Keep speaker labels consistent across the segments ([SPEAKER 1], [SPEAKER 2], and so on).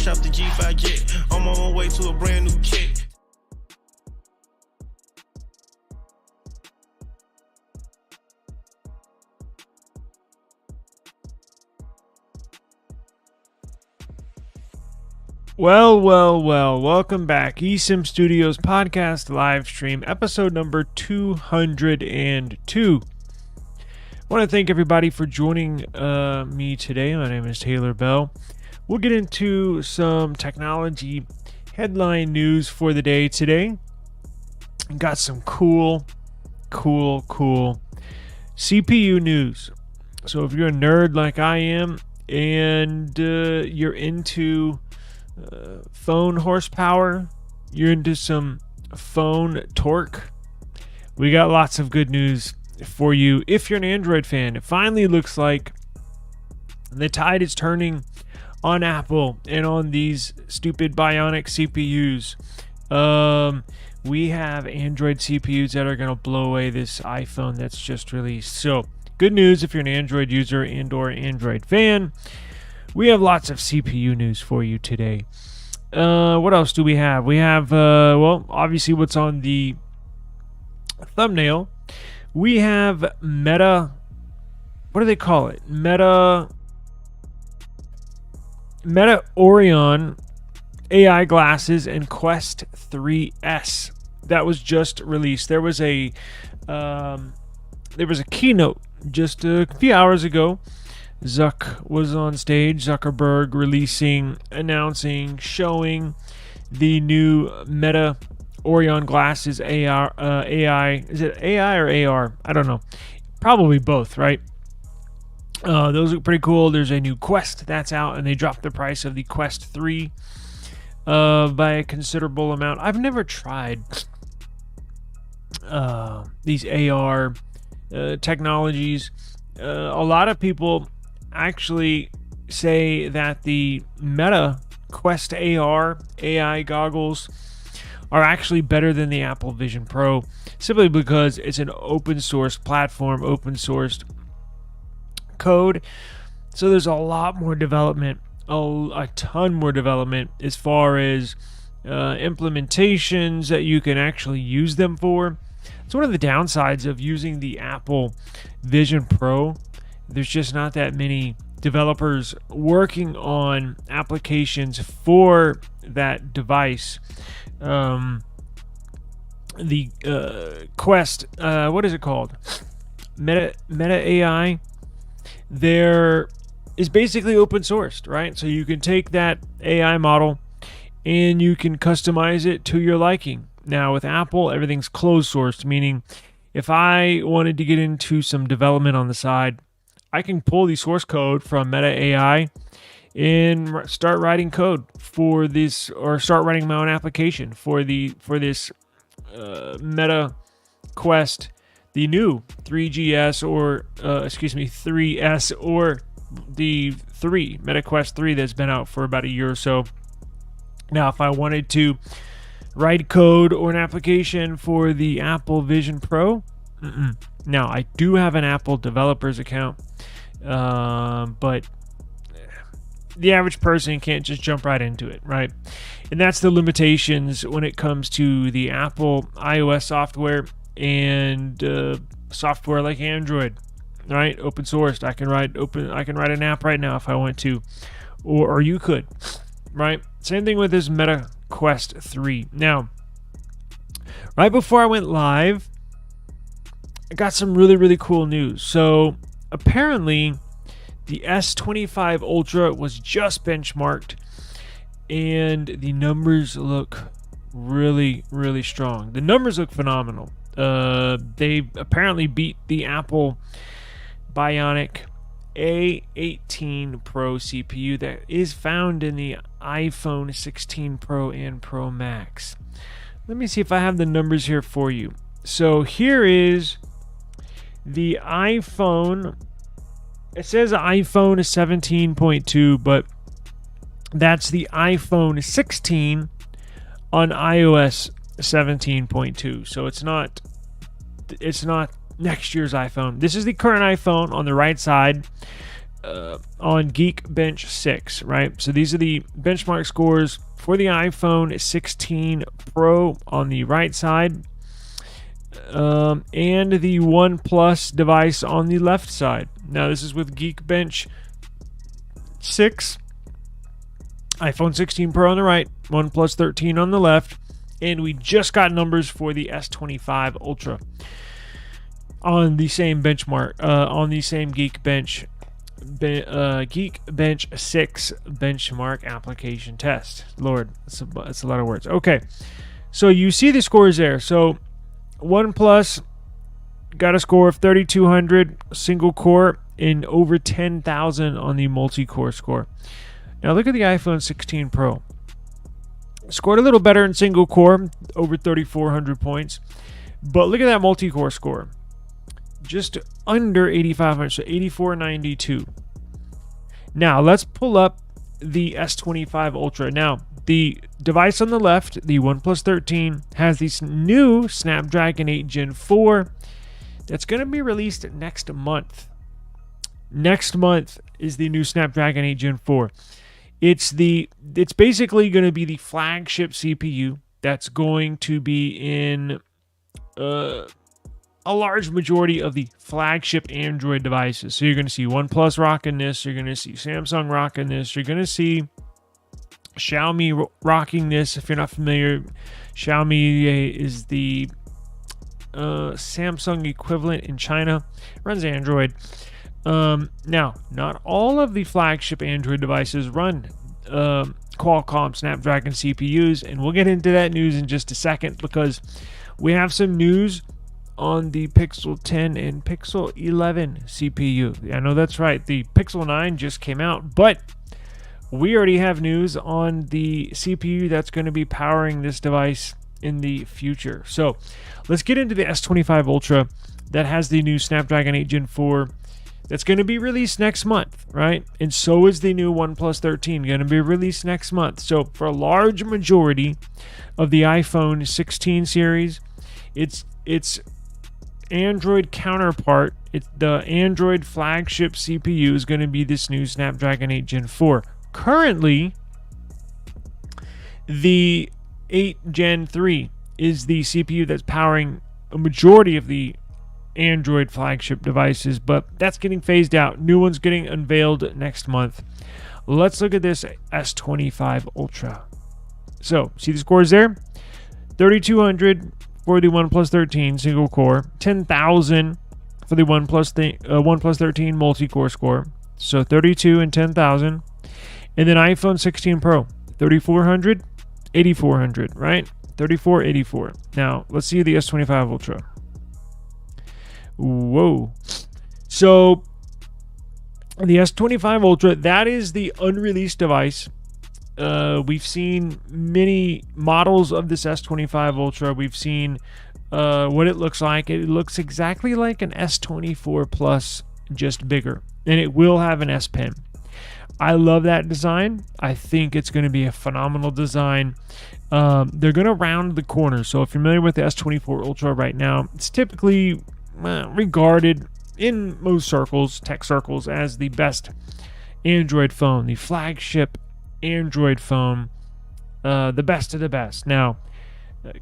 [SPEAKER 1] fresh off the G5 jet. I'm on my way to a brand new kit.
[SPEAKER 2] Well, welcome back. eSIM Studios Podcast Livestream, episode number 202. I want to thank everybody for joining me today. My name is Taylor Bell. We'll get into some technology headline news for the day today. Got some cool CPU news. So if you're a nerd like I am and you're into phone horsepower, you're into some phone torque, we got lots of good news for you. If you're an Android fan, it finally looks like the tide is turning on Apple and on these stupid Bionic CPUs. We have Android CPUs that are going to blow away this iPhone that's just released. So good news if you're an Android user and or Android fan. We have lots of CPU news for you today. What else do we have? We have, obviously what's on the thumbnail. We have Meta, what do they call it? Meta Orion AI glasses and Quest 3S that was just released. There was a keynote just a few hours ago. Zuck was on stage, Zuckerberg announcing, showing the new Meta Orion glasses AI. Is it AI or AR? I don't know. Probably both, right? Those look pretty cool. There's a new Quest that's out, and they dropped the price of the Quest 3 by a considerable amount. I've never tried these AR technologies. A lot of people actually say that the Meta Quest AR AI goggles are actually better than the Apple Vision Pro, simply because it's an open source platform, open sourced code. So there's a lot more development, a ton more development as far as implementations that you can actually use them for. It's one of the downsides of using the Apple Vision Pro. There's just not that many developers working on applications for that device. The Quest, what is it called? Meta AI. There is basically open sourced, right? So you can take that AI model and you can customize it to your liking. Now with Apple, everything's closed sourced, meaning if I wanted to get into some development on the side, I can pull the source code from Meta AI and start writing code for this, or start writing my own application for this Meta Quest, the new 3GS or 3S, or the 3 Meta Quest 3 that's been out for about a year or so. Now, if I wanted to write code or an application for the Apple Vision Pro, now I do have an Apple developers account, but the average person can't just jump right into it, right? And that's the limitations when it comes to the Apple iOS software and software like Android, right? Open sourced. I can write an app right now if I want to, or you could, right? Same thing with this Meta Quest 3. Now, right before I went live, I got some really cool news. So apparently the S25 Ultra was just benchmarked and the numbers look really strong. The numbers look phenomenal. They apparently beat the Apple Bionic A18 Pro CPU that is found in the iPhone 16 Pro and Pro Max. Let me see if I have the numbers here for you. So here is the iPhone. It says iPhone 17.2, but that's the iPhone 16 on iOS 17.2. So it's not next year's iPhone. This is the current iPhone on the right side. on Geekbench 6, right? So these are the benchmark scores for the iPhone 16 Pro on the right side, and the OnePlus device on the left side. Now this is with Geekbench 6, iPhone 16 Pro on the right, OnePlus 13 on the left, and we just got numbers for the S25 Ultra on the same benchmark, on the same Geekbench 6 benchmark application test. Lord, that's a lot of words. Okay, so you see the scores there. So OnePlus got a score of 3,200 single core and over 10,000 on the multi-core score. Now look at the iPhone 16 Pro. Scored a little better in single core, over 3,400 points. But look at that multi-core score. Just under 8,500, so 8,492. Now let's pull up the S25 Ultra. Now the device on the left, the OnePlus 13, has this new Snapdragon 8 Gen 4 that's going to be released next month. Next month is the new Snapdragon 8 Gen 4. It's basically going to be the flagship CPU that's going to be in a large majority of the flagship Android devices. So you're going to see OnePlus rocking this, you're going to see Samsung rocking this, you're going to see Xiaomi rocking this. If you're not familiar, Xiaomi is the Samsung equivalent in China. It runs Android. Now, not all of the flagship Android devices run Qualcomm Snapdragon CPUs, and we'll get into that news in just a second because we have some news on the Pixel 10 and Pixel 11 CPU. I know that's right, the Pixel 9 just came out, but we already have news on the CPU that's going to be powering this device in the future. So let's get into the S25 Ultra that has the new Snapdragon 8 Gen 4 that's going to be released next month, right? And so is the new OnePlus 13 going to be released next month. So for a large majority of the iPhone 16 series, its Android counterpart, the Android flagship CPU is going to be this new Snapdragon 8 Gen 4. Currently, the 8 Gen 3 is the CPU that's powering a majority of the Android flagship devices, but that's getting phased out. New one's getting unveiled next month. Let's look at this S25 Ultra. So, see the scores there? 3,200 for the OnePlus 13 single core, 10,000 for the OnePlus 13 multi-core score. So 32 and 10,000. And then iPhone 16 Pro, 3,400, 8,400, right? 34, 84. Now, let's see the S25 Ultra. Whoa. So, the S25 Ultra, that is the unreleased device. We've seen many models of this S25 Ultra. We've seen what it looks like. It looks exactly like an S24 Plus, just bigger. And it will have an S Pen. I love that design. I think it's going to be a phenomenal design. They're going to round the corner. So if you're familiar with the S24 Ultra right now, it's typically regarded in most circles, tech circles, as the best Android phone, the flagship Android phone, the best of the best. Now,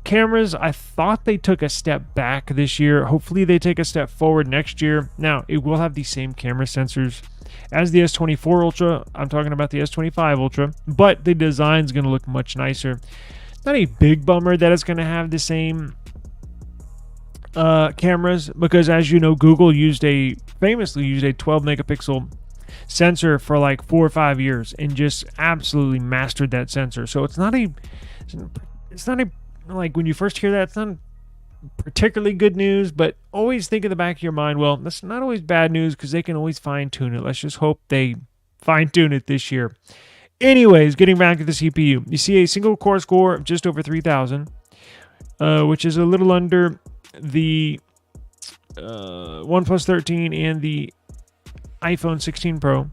[SPEAKER 2] cameras, I thought they took a step back this year. Hopefully they take a step forward next year. Now, it will have the same camera sensors as the S24 Ultra. I'm talking about the S25 Ultra, but the design is going to look much nicer. Not a big bummer that it's going to have the same cameras, because as you know, Google famously used a 12 megapixel sensor for like 4 or 5 years and just absolutely mastered that sensor. So it's not a like when you first hear that, it's not particularly good news, but always think in the back of your mind, well, that's not always bad news because they can always fine tune it. Let's just hope they fine tune it this year. Anyways, getting back to the CPU, you see a single core score of just over 3,000, which is a little under the OnePlus 13 and the iPhone 16 Pro,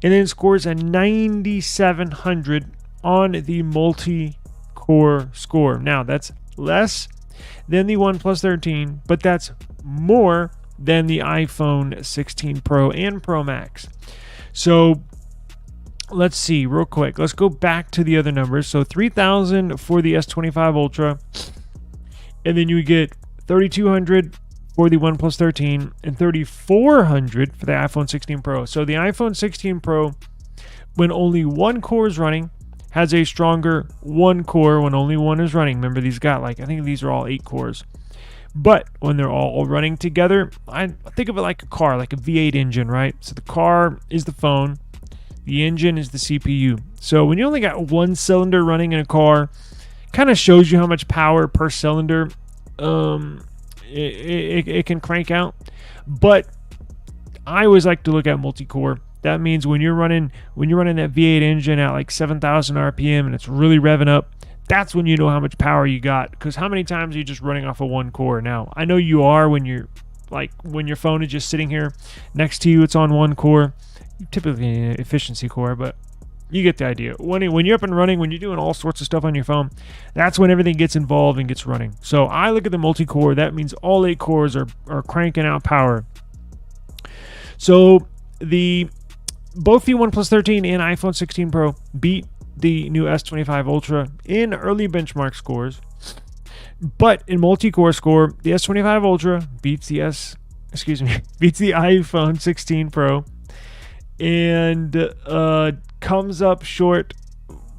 [SPEAKER 2] and then scores a 9,700 on the multi-core score. Now, that's less than the OnePlus 13, but that's more than the iPhone 16 Pro and Pro Max. So let's see real quick. Let's go back to the other numbers. So 3,000 for the S25 Ultra, and then you get 3,200 for the OnePlus 13 and 3,400 for the iPhone 16 Pro. So the iPhone 16 Pro, when only one core is running, has a stronger one core when only one is running. Remember, these got I think these are all 8 cores. But when they're all running together, I think of it like a car, like a V8 engine, right? So the car is the phone, the engine is the CPU. So when you only got one cylinder running in a car, kind of shows you how much power per cylinder it can crank out. But I always like to look at multi-core. That means when you're running that V8 engine at like 7,000 RPM and it's really revving up, that's when you know how much power you got. Because how many times are you just running off of one core? Now, I know you are when your phone is just sitting here next to you, it's on one core, typically an efficiency core, but you get the idea. When you're up and running, when you're doing all sorts of stuff on your phone, that's when everything gets involved and gets running. So I look at the multi-core. That means all 8 cores are cranking out power. So both the OnePlus 13 and iPhone 16 Pro beat the new S25 Ultra in early benchmark scores. But in multi-core score, the S25 Ultra beats the iPhone 16 Pro and comes up short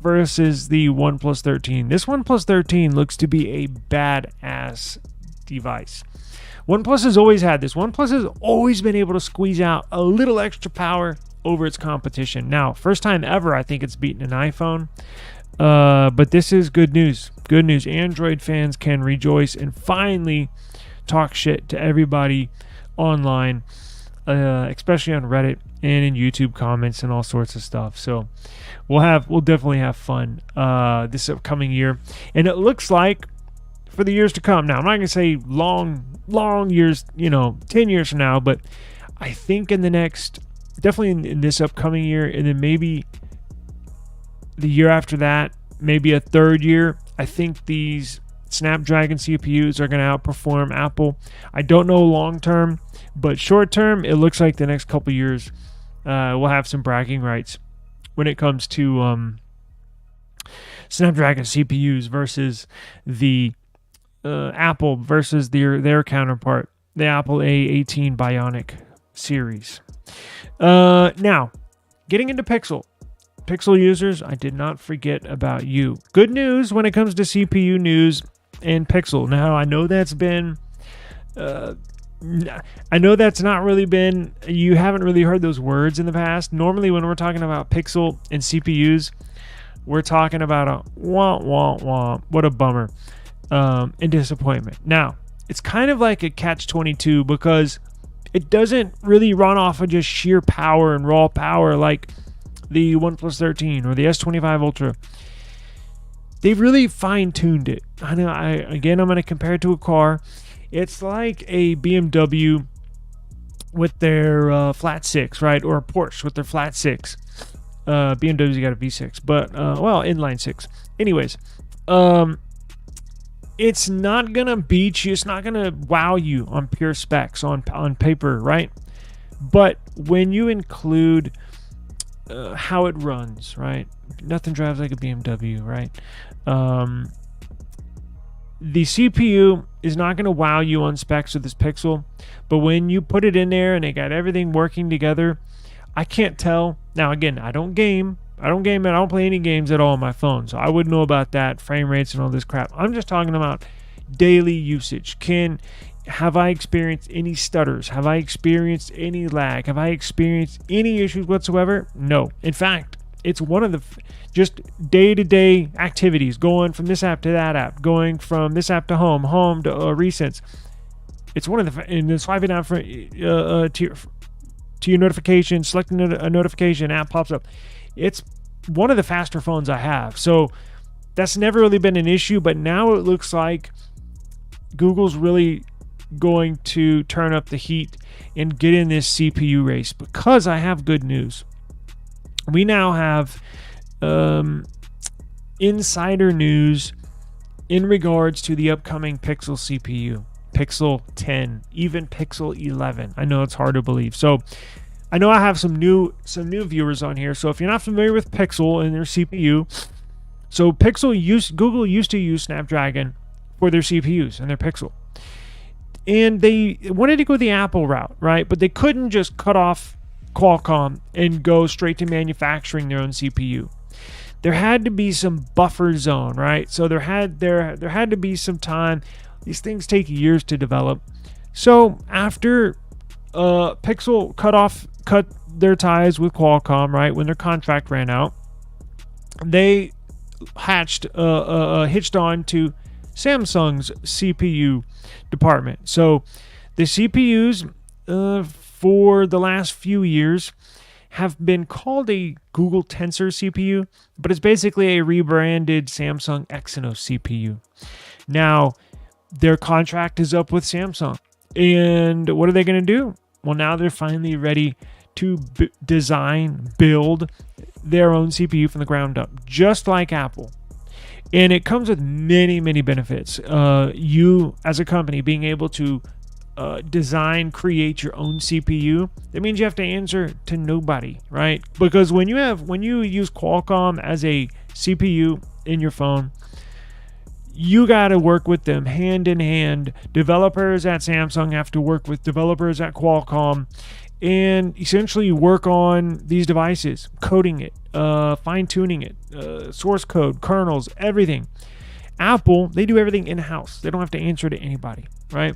[SPEAKER 2] versus the OnePlus 13. This OnePlus 13 looks to be a badass device. OnePlus has always had this. OnePlus has always been able to squeeze out a little extra power over its competition. Now, first time ever, I think it's beaten an iPhone. But this is good news. Good news. Android fans can rejoice and finally talk shit to everybody online, especially on Reddit and in YouTube comments and all sorts of stuff. So we'll definitely have fun this upcoming year. And it looks like for the years to come. Now, I'm not going to say long years, 10 years from now, but I think in the next, definitely in this upcoming year, and then maybe the year after that, maybe a third year, I think these Snapdragon CPUs are going to outperform Apple. I don't know long term, but short term, it looks like the next couple years we'll have some bragging rights when it comes to Snapdragon CPUs versus the Apple versus their counterpart, the Apple A18 Bionic series. Now, getting into Pixel users, I did not forget about you. Good news when it comes to CPU news and Pixel. Now, I know that's not really been, you haven't really heard those words in the past. Normally, when we're talking about Pixel and CPUs, we're talking about a wah, wah, wah. What a bummer. And disappointment. Now, it's kind of like a catch-22 because it doesn't really run off of just sheer power and raw power like the OnePlus 13 or the S25 Ultra. They've really fine-tuned it. I'm going to compare it to a car. It's like a BMW with their flat 6, right? Or a Porsche with their flat 6. BMW's got a V6, but, inline 6. Anyways, it's not going to beat you. It's not going to wow you on pure specs, on paper, right? But when you include how it runs, right? Nothing drives like a BMW, right? The CPU is not going to wow you on specs with this Pixel, but when you put it in there and they got everything working together, I can't tell. Now, again, I don't game. I don't play any games at all on my phone, so I wouldn't know about that, frame rates and all this crap. I'm just talking about daily usage. Have I experienced any stutters? Have I experienced any lag? Have I experienced any issues whatsoever? No. In fact, it's one of the just day-to-day activities, going from this app to that app, going from this app to home to recents. It's one of the, and then swiping down for, to your notification, selecting a notification, app pops up. It's one of the faster phones I have. So that's never really been an issue, but now it looks like Google's really going to turn up the heat and get in this CPU race, because I have good news. We now have insider news in regards to the upcoming Pixel CPU, Pixel 10, even Pixel 11. I know it's hard to believe. So I know I have some new viewers on here. So if you're not familiar with Pixel and their CPU, so Google used to use Snapdragon for their CPUs and their Pixel. And they wanted to go the Apple route, right? But they couldn't just cut off Qualcomm and go straight to manufacturing their own CPU. There had to be some buffer zone, right? So there had to be some time. These things take years to develop. So after Pixel cut their ties with Qualcomm, right, when their contract ran out, they hitched on to Samsung's CPU department. So the CPUs for the last few years have been called a Google Tensor CPU, but it's basically a rebranded Samsung Exynos CPU. Now, their contract is up with Samsung. And what are they going to do? Well, now they're finally ready to build their own CPU from the ground up, just like Apple. And it comes with many, many benefits. You, as a company, being able to create your own CPU, that means you have to answer to nobody, right? Because when you use Qualcomm as a CPU in your phone, you got to work with them hand in hand. Developers at Samsung have to work with developers at Qualcomm and essentially work on these devices, coding it, fine-tuning it, source code, kernels, everything. Apple, they do everything in-house. They don't have to answer to anybody, right?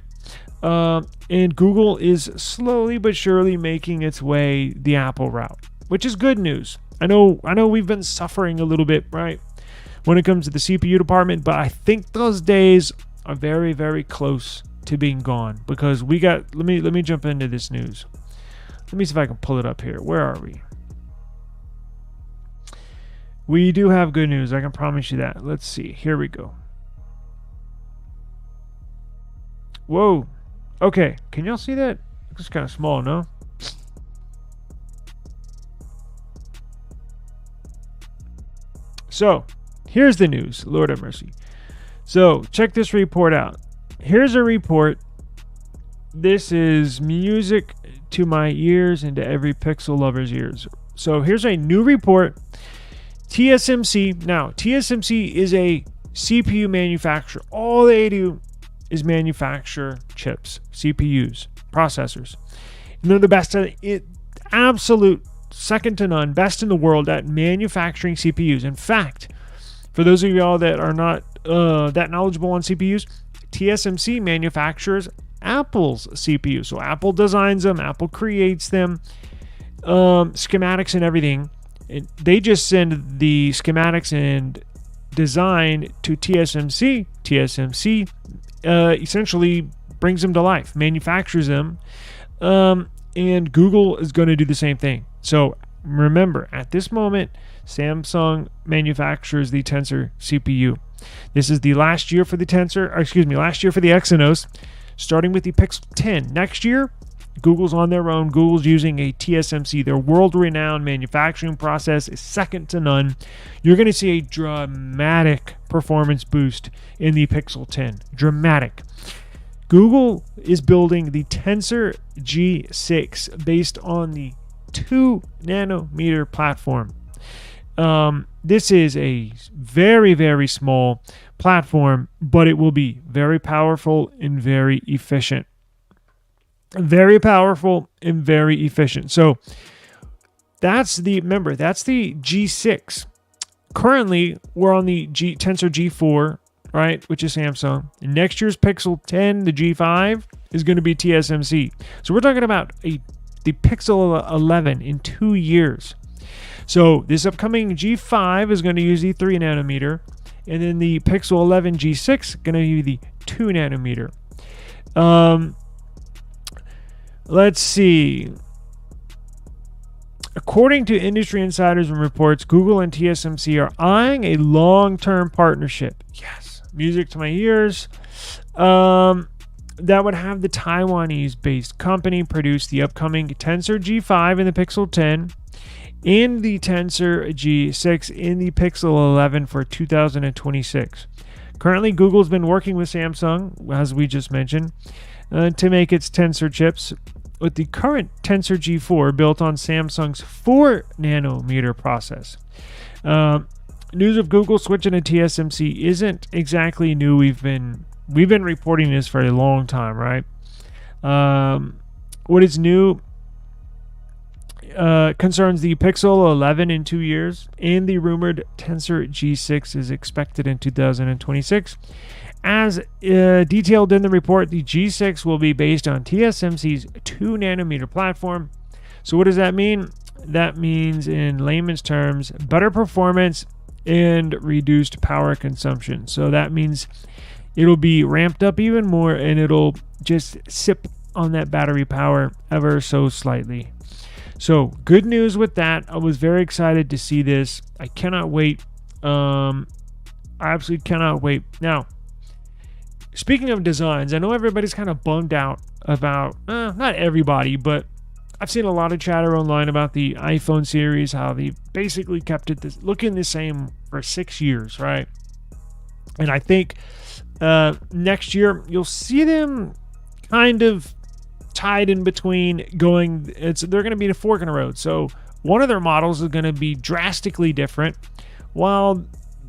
[SPEAKER 2] And Google is slowly but surely making its way the Apple route, which is good news. I know we've been suffering a little bit, right, when it comes to the CPU department, but I think those days are very, very close to being gone, because let me jump into this news. Let me see if I can pull it up here. Where are we? We do have good news. I can promise you that. Let's see. Here we go. Whoa. Okay. Can y'all see that? It's kind of small, no? So, here's the news. Lord have mercy. So, check this report out. Here's a report. This is music to my ears and to every Pixel lover's ears. So, here's a new report. TSMC. Now, TSMC is a CPU manufacturer. All they do is manufacture chips, CPUs, processors. And they're the best at it. Absolute second to none, best in the world at manufacturing CPUs. In fact, for those of y'all that are not that knowledgeable on CPUs, TSMC manufactures Apple's CPUs. So Apple designs them, Apple creates them, schematics and everything. And they just send the schematics and design to TSMC. TSMC essentially brings them to life, manufactures them, and Google is going to do the same thing. So remember, at this moment, Samsung manufactures the Tensor CPU. This is the last year for the last year for the Exynos, starting with the Pixel 10. Next year, Google's on their own. Google's using a TSMC. Their world-renowned manufacturing process is second to none. You're going to see a dramatic performance boost in the Pixel 10. Dramatic. Google is building the Tensor G6 based on the 2 nanometer platform. This is a very, very small platform, but it will be very powerful and very efficient. Very powerful and very efficient. So that's the G6. Currently, we're on the Tensor G4, right, which is Samsung. And next year's Pixel 10, the G5, is going to be TSMC. So we're talking about the Pixel 11 in 2 years. So this upcoming G5 is going to use the 3 nanometer, and then the Pixel 11 G6 going to use the 2 nanometer. Let's see. According to industry insiders and reports, Google and TSMC are eyeing a long-term partnership. Yes, music to my ears. That would have the Taiwanese-based company produce the upcoming Tensor G5 in the Pixel 10 and the Tensor G6 in the Pixel 11 for 2026. Currently, Google's been working with Samsung, as we just mentioned, to make its Tensor chips. with the current Tensor G4 built on Samsung's 4 nanometer process. News of Google switching to TSMC isn't exactly new. We've been reporting this for a long time, right? What is new concerns the Pixel 11 in 2 years, and the rumored Tensor G6 is expected in 2026. As detailed in the report, the G6 will be based on TSMC's 2 nanometer platform. So what does that mean? That means, in layman's terms, better performance and reduced power consumption. So that means it'll be ramped up even more, and it'll just sip on that battery power ever so slightly. So good news with that. I was very excited to see this. I cannot wait. I absolutely cannot wait. Now, speaking of designs, I know everybody's kind of bummed out about, not everybody, but I've seen a lot of chatter online about the iPhone series, how they basically kept it looking the same for 6 years, right? And I think next year you'll see them kind of tied in between going, they're going to be a fork in the road. So one of their models is going to be drastically different, while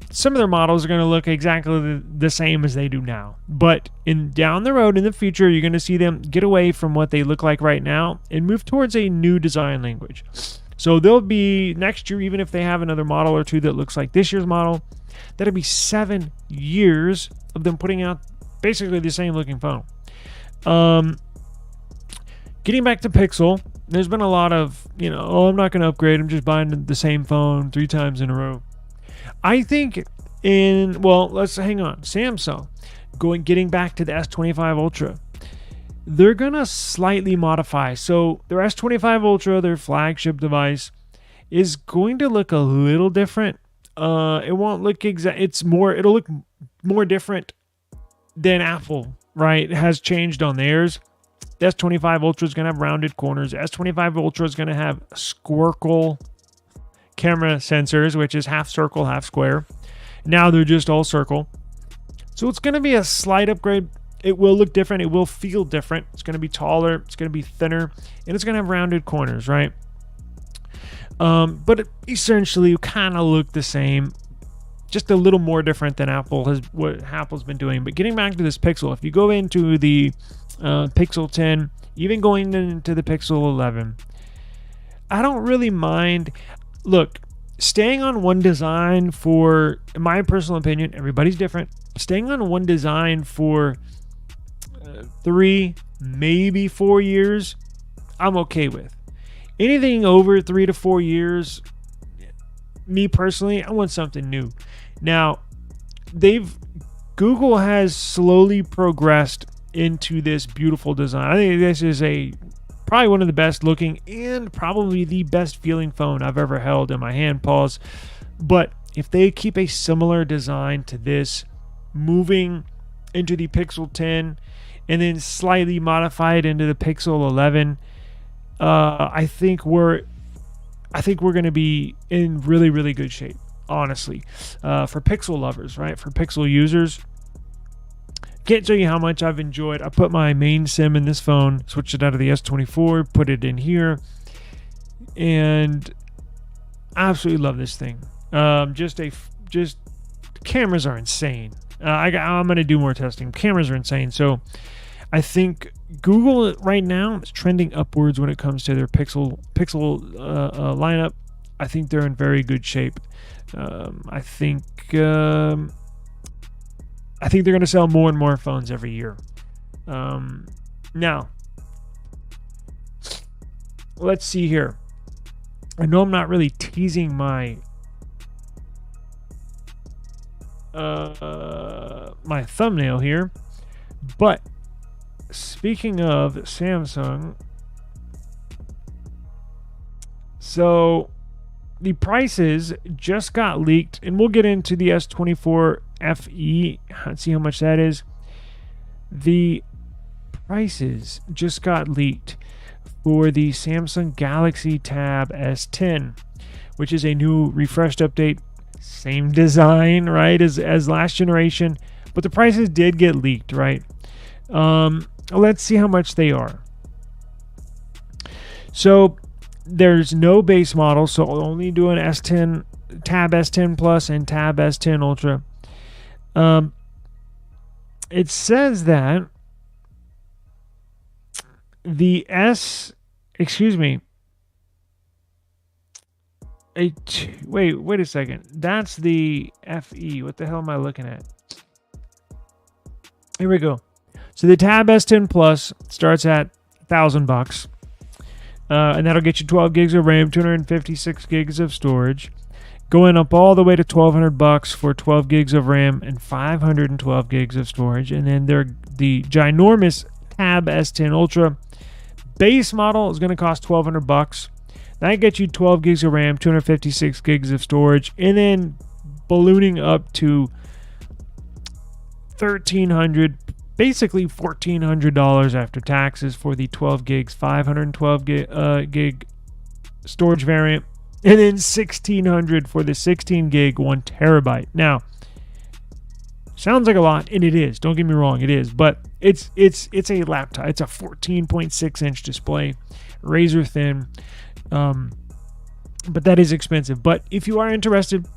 [SPEAKER 2] some of their models are going to look exactly the same as they do now. But down the road in the future, you're going to see them get away from what they look like right now and move towards a new design language. So they'll be, next year, even if they have another model or two that looks like this year's model, that'll be 7 years of them putting out basically the same looking phone. Getting back to Pixel, there's been a lot of, I'm not going to upgrade, I'm just buying the same phone 3 times in a row. I think let's hang on. Samsung, getting back to the S25 Ultra, they're going to slightly modify. So their S25 Ultra, their flagship device, is going to look a little different. It won't look it'll look more different than Apple, right? It has changed on theirs. The S25 Ultra is going to have rounded corners. The S25 Ultra is going to have squircle camera sensors, which is half circle, half square. Now they're just all circle. So it's going to be a slight upgrade. It will look different. It will feel different. It's going to be taller. It's going to be thinner. And it's going to have rounded corners, right? But it essentially kind of look the same. Just a little more different than what Apple's been doing. But getting back to this Pixel, if you go into the Pixel 10, even going into the Pixel 11, I don't really mind. Look, staying on one design for, in my personal opinion, everybody's different. Staying on one design for 3, maybe 4 years, I'm okay with. Anything over 3 to 4 years, me personally, I want something new. Now, Google has slowly progressed into this beautiful design. I think this is probably one of the best looking and probably the best feeling phone I've ever held in my hand, paws. But if they keep a similar design to this, moving into the Pixel 10 and then slightly modify it into the Pixel 11, I think we're going to be in really, really good shape, honestly, for Pixel lovers, right? For Pixel users. Can't tell you how much I've enjoyed. I put my main SIM in this phone, switched it out of the S24, put it in here, and I absolutely love this thing. Just cameras are insane. I'm going to do more testing. Cameras are insane. So I think Google right now is trending upwards when it comes to their Pixel lineup. I think they're in very good shape. I think they're going to sell more and more phones every year. Now, let's see here. I know I'm not really teasing my my thumbnail here, but speaking of Samsung, so the prices just got leaked, and we'll get into the S24 FE and see how much that is. The prices just got leaked for the Samsung Galaxy Tab S10, which is a new refreshed update, same design, right, as last generation, but the prices did get leaked, right? Let's see how much they are. So there's no base model, so I'll only do an S10, Tab S10 Plus and Tab S10 Ultra. It says that the wait a second. That's the FE. What the hell am I looking at? Here we go. So the Tab S10 Plus starts at $1,000, and that'll get you 12 gigs of RAM, 256 gigs of storage, going up all the way to $1,200 for 12 gigs of RAM and 512 gigs of storage. And then the ginormous Tab S10 Ultra base model is going to cost $1,200. That gets you 12 gigs of RAM, 256 gigs of storage, and then ballooning up to $1,300, basically $1,400 after taxes for the 12 gigs, 512 gig storage variant, and then $1,600 for the 16 gig, 1 terabyte. Now, sounds like a lot, and it is. Don't get me wrong, it is, but it's a laptop. It's a 14.6 inch display, razor thin. But that is expensive. But if you are interested,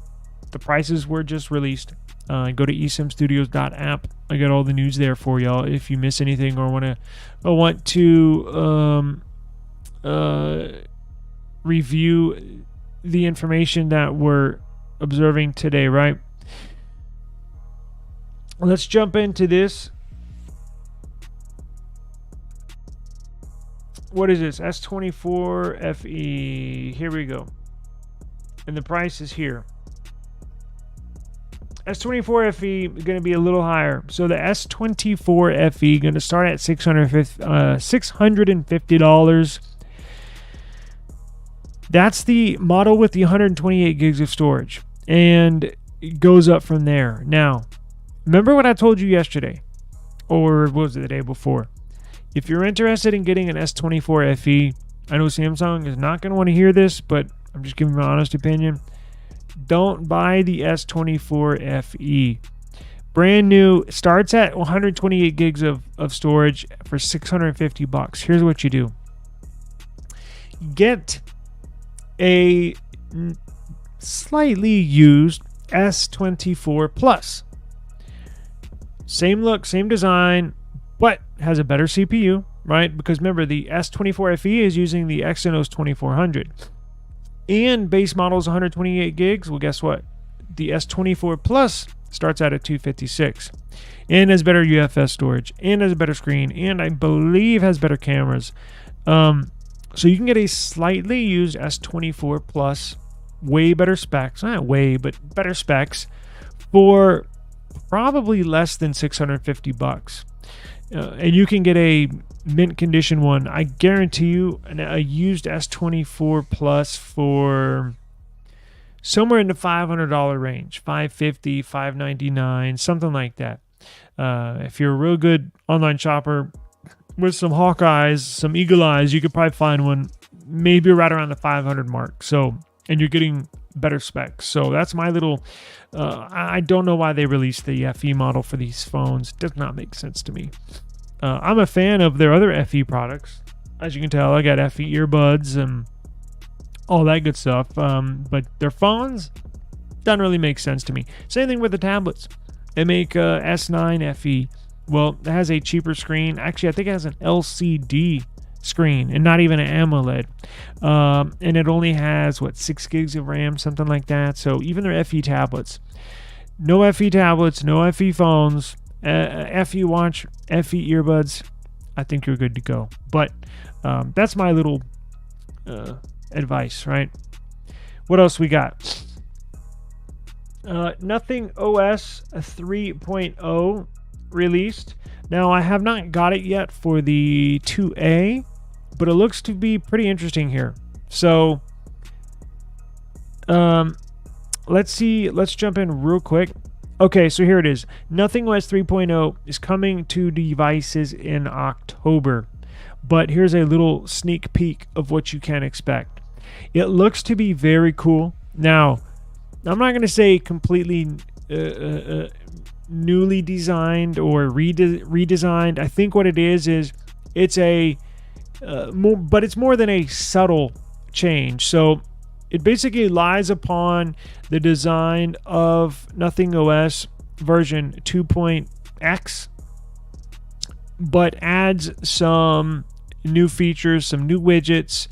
[SPEAKER 2] the prices were just released. Go to esimstudios.app. I got all the news there for y'all. If you miss anything or want to review the information that we're observing today, right? Let's jump into this. What is this? S24 FE. Here we go. And the price is here. S24 FE is going to be a little higher. So the S24 FE going to start at $650. That's the model with the 128 gigs of storage. And it goes up from there. Now, remember what I told you yesterday? Or what was it, the day before? If you're interested in getting an S24 FE, I know Samsung is not going to want to hear this, but I'm just giving my honest opinion. Don't buy the S24 FE. Brand new, starts at 128 gigs of storage for $650. Here's what you do. Get a slightly used S24 Plus. Same look, same design, but has a better CPU, right? Because remember, the S24 FE is using the Exynos 2400. And base model is 128 gigs. Well, guess what? The S24 Plus starts out at 256. And has better UFS storage. And has a better screen. And I believe has better cameras. So you can get a slightly used S24 Plus. Way better specs. Not way, but better specs. For probably less than $650. And you can get a mint condition one. I guarantee you a used S24 Plus for somewhere in the $500 range, $550, $599, something like that. If you're a real good online shopper with some hawk eyes, some eagle eyes, you could probably find one maybe right around the 500 mark. So, and you're getting better specs. So that's my little. I don't know why they released the FE model for these phones. Does not make sense to me. I'm a fan of their other FE products. As you can tell, I got FE earbuds and all that good stuff. But their phones doesn't really make sense to me. Same thing with the tablets. They make S9 FE. Well, it has a cheaper screen. Actually, I think it has an LCD screen and not even an AMOLED. And it only has, 6 gigs of RAM, something like that. So even their FE tablets. No FE tablets, no FE phones, FE watch, FE earbuds. I think you're good to go. But that's my little advice, right? What else we got? Nothing OS 3.0 released. Now, I have not got it yet for the 2A, but it looks to be pretty interesting here. So, let's see. Let's jump in real quick. Okay, so here it is. Nothing OS 3.0 is coming to devices in October. But here's a little sneak peek of what you can expect. It looks to be very cool. Now, I'm not going to say completely newly designed or redesigned. I think what it is it's a but it's more than a subtle change. So it basically lies upon the design of Nothing OS version 2.x, but adds some new features, some new widgets,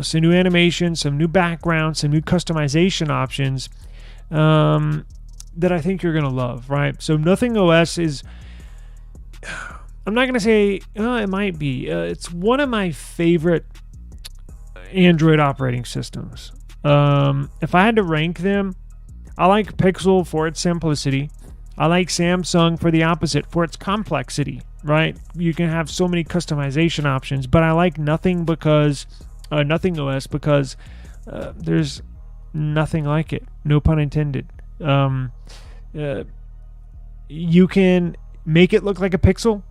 [SPEAKER 2] some new animations, some new backgrounds, some new customization options that I think you're going to love, right? So Nothing OS is, I'm not going to say, it might be. It's one of my favorite Android operating systems. If I had to rank them, I like Pixel for its simplicity. I like Samsung for the opposite, for its complexity, right? You can have so many customization options, but I like Nothing OS because there's nothing like it. No pun intended. You can make it look like a Pixel,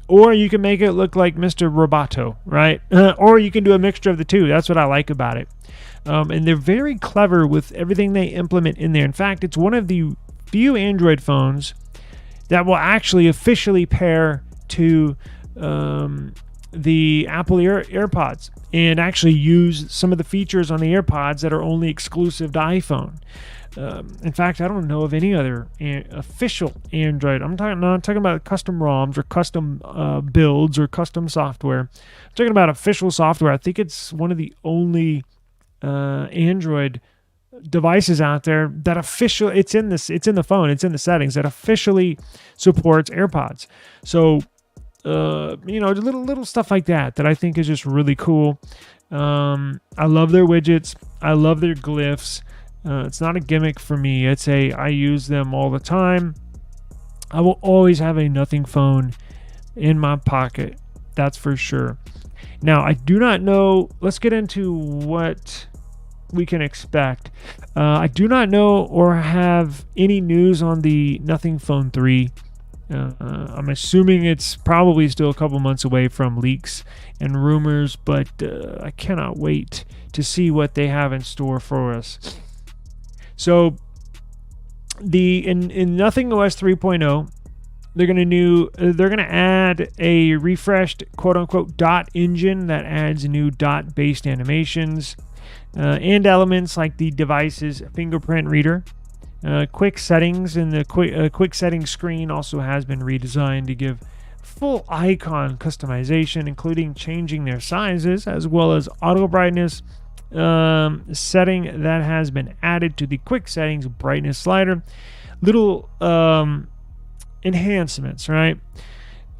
[SPEAKER 2] or you can make it look like Mr. Roboto, right? Or you can do a mixture of the two. That's what I like about it. And they're very clever with everything they implement in there. In fact, it's one of the few Android phones that will actually officially pair to the Apple AirPods and actually use some of the features on the AirPods that are only exclusive to iPhone. In fact, I don't know of any other official Android. I'm not talking about custom ROMs or custom builds or custom software. I'm talking about official software. I think it's one of the only Android devices out there that officially, it's in the phone, it's in the settings, that officially supports AirPods. So little stuff like that I think is just really cool. I love their widgets. I love their glyphs. It's not a gimmick for me. I use them all the time. I will always have a Nothing phone in my pocket. That's for sure. Now, I do not know. Let's get into what we can expect. I do not know or have any news on the Nothing Phone 3. I'm assuming it's probably still a couple months away from leaks and rumors, but I cannot wait to see what they have in store for us. So, in Nothing OS 3.0, they're gonna add a refreshed quote unquote dot engine that adds new dot based animations and elements like the device's fingerprint reader. Quick settings, and the quick settings screen also has been redesigned to give full icon customization, including changing their sizes as well as auto brightness. Setting that has been added to the quick settings brightness slider. Little enhancements, right?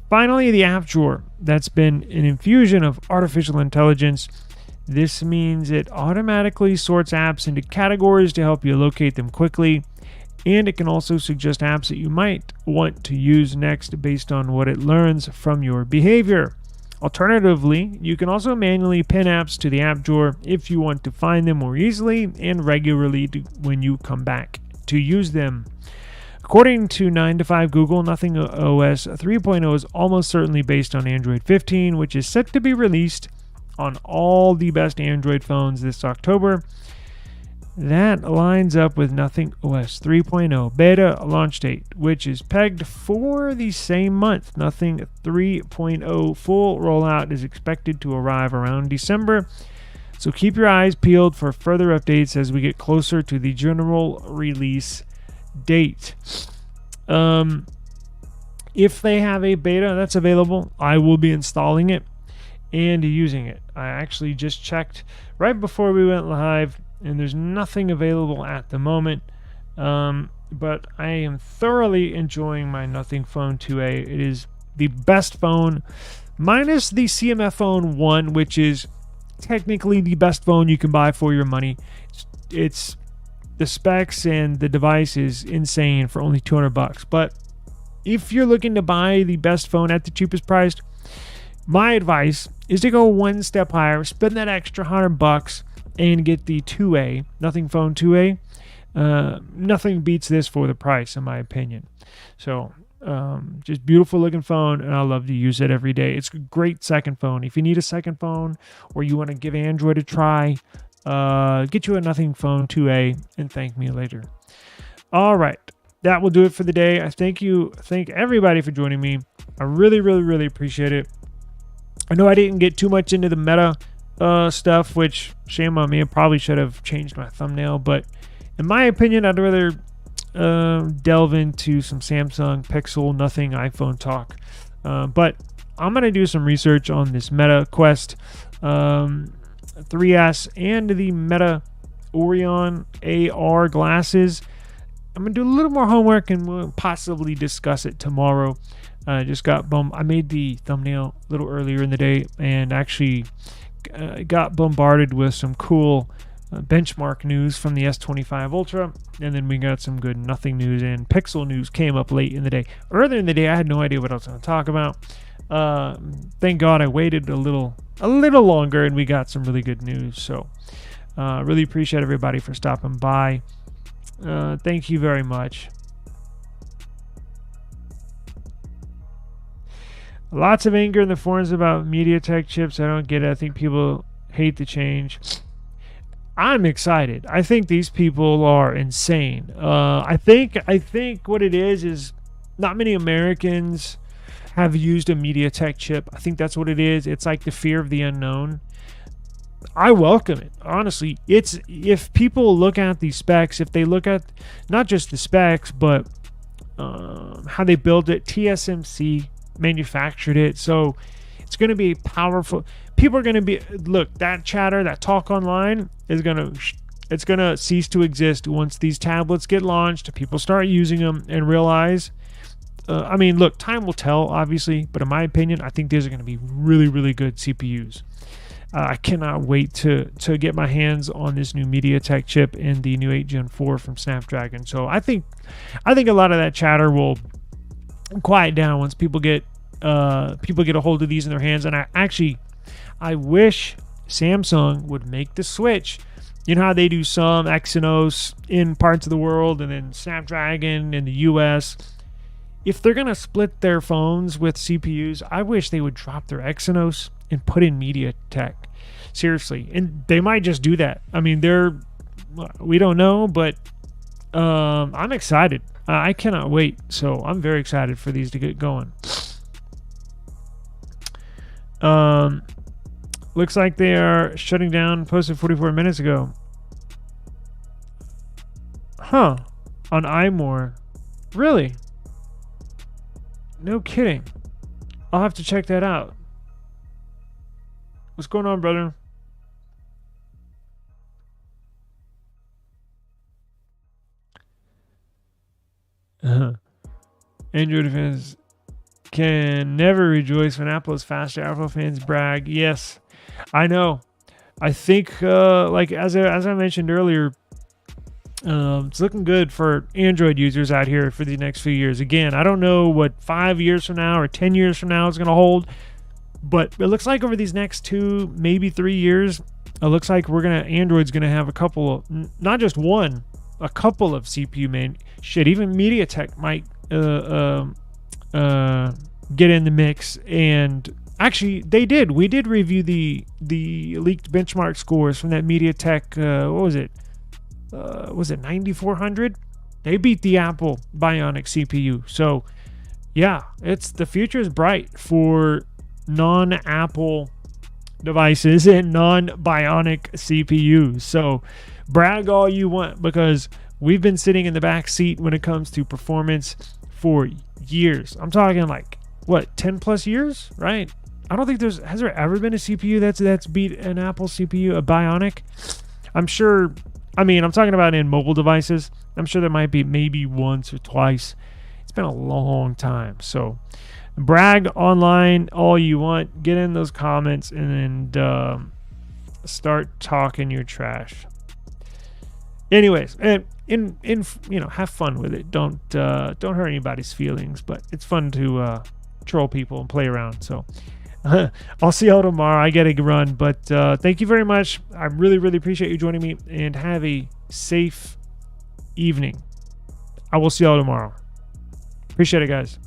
[SPEAKER 2] Finally, the app drawer. That's been an infusion of artificial intelligence. This means it automatically sorts apps into categories to help you locate them quickly, and it can also suggest apps that you might want to use next based on what it learns from your behavior. Alternatively, you can also manually pin apps to the app drawer if you want to find them more easily and regularly when you come back to use them. According to 9to5 Google, Nothing OS 3.0 is almost certainly based on Android 15, which is set to be released on all the best Android phones this October. That lines up with Nothing OS 3.0 beta launch date, which is pegged for the same month. Nothing 3.0 full rollout is expected to arrive around December. So keep your eyes peeled for further updates as we get closer to the general release date. If they have a beta that's available, I will be installing it and using it. I actually just checked right before we went live, and there's nothing available at the moment. But I am thoroughly enjoying my Nothing Phone 2A. It is the best phone, minus the CMF Phone 1, which is technically the best phone you can buy for your money. It's the specs and the device is insane for only $200. But if you're looking to buy the best phone at the cheapest price, my advice is to go one step higher, spend that extra $100 and get the 2A, Nothing Phone 2A. Nothing beats this for the price, in my opinion. So, just beautiful looking phone, and I love to use it every day. It's a great second phone. If you need a second phone or you want to give Android a try, get you a Nothing Phone 2A and thank me later. All right. That will do it for the day. I thank everybody for joining me. I really, really, really appreciate it. I know I didn't get too much into the Meta stuff, which shame on me. I probably should have changed my thumbnail, but in my opinion, I'd rather delve into some Samsung Pixel, nothing iPhone talk. But I'm going to do some research on this Meta Quest 3S and the Meta Orion AR glasses. I'm going to do a little more homework and we'll possibly discuss it tomorrow. Just got I made the thumbnail a little earlier in the day and actually got bombarded with some cool benchmark news from the S25 Ultra, and then we got some good nothing news, and Pixel news came up late in the day. Earlier in the day, I had no idea what I was going to talk about. Thank God I waited a little longer, and we got some really good news. So really appreciate everybody for stopping by. Thank you very much. Lots of anger in the forums about MediaTek chips. I don't get it. I think people hate the change. I'm excited. I think these people are insane. I think what it is not many Americans have used a MediaTek chip. I think that's what it is. It's like the fear of the unknown. I welcome it. Honestly, if people look at the specs, if they look at not just the specs, but how they build it, TSMC manufactured it, so it's going to be powerful. People are going to be, look, that chatter, that talk online is it's going to cease to exist once these tablets get launched, people start using them and realize, I mean, look, time will tell, obviously, but in my opinion, I think these are going to be really, really good CPUs. I cannot wait to get my hands on this new MediaTek chip and the new 8 Gen 4 from Snapdragon. So I think a lot of that chatter will quiet down once people get a hold of these in their hands. And I wish Samsung would make the switch. You know how they do some Exynos in parts of the world and then Snapdragon in the US. If they're going to split their phones with CPUs, I wish they would drop their Exynos and put in MediaTek. Seriously. And they might just do that. I mean, we don't know, but I'm excited. I cannot wait. So I'm very excited for these to get going. Looks like they are shutting down, posted 44 minutes ago. Huh. On iMore. Really? No kidding. I'll have to check that out. What's going on, brother? Android fans can never rejoice when Apple is faster. Apple fans brag. Yes, I know. I think, like as I mentioned earlier, it's looking good for Android users out here for the next few years. Again, I don't know what 5 years from now or 10 years from now is going to hold, but it looks like over these next 2, maybe 3 years, it looks like Android's going to have a couple of, not just one, a couple of CPU even MediaTek might get in the mix. And actually we did review the leaked benchmark scores from that MediaTek, what was it? Was it 9400? They beat the Apple Bionic CPU. So yeah, the future is bright for non-Apple devices and non-Bionic CPUs. So brag all you want, because we've been sitting in the back seat when it comes to performance for years. I'm talking like, what, 10 plus years, right? I don't think has there ever been a CPU that's beat an Apple CPU, a Bionic? I'm sure. I mean, I'm talking about in mobile devices. I'm sure there might be maybe once or twice. It's been a long time. So brag online all you want. Get in those comments and start talking your trash. Anyways, and have fun with it. Don't hurt anybody's feelings, but it's fun to troll people and play around. So I'll see y'all tomorrow. I gotta run, but thank you very much. I really, really appreciate you joining me, and have a safe evening. I will see y'all tomorrow. Appreciate it, guys.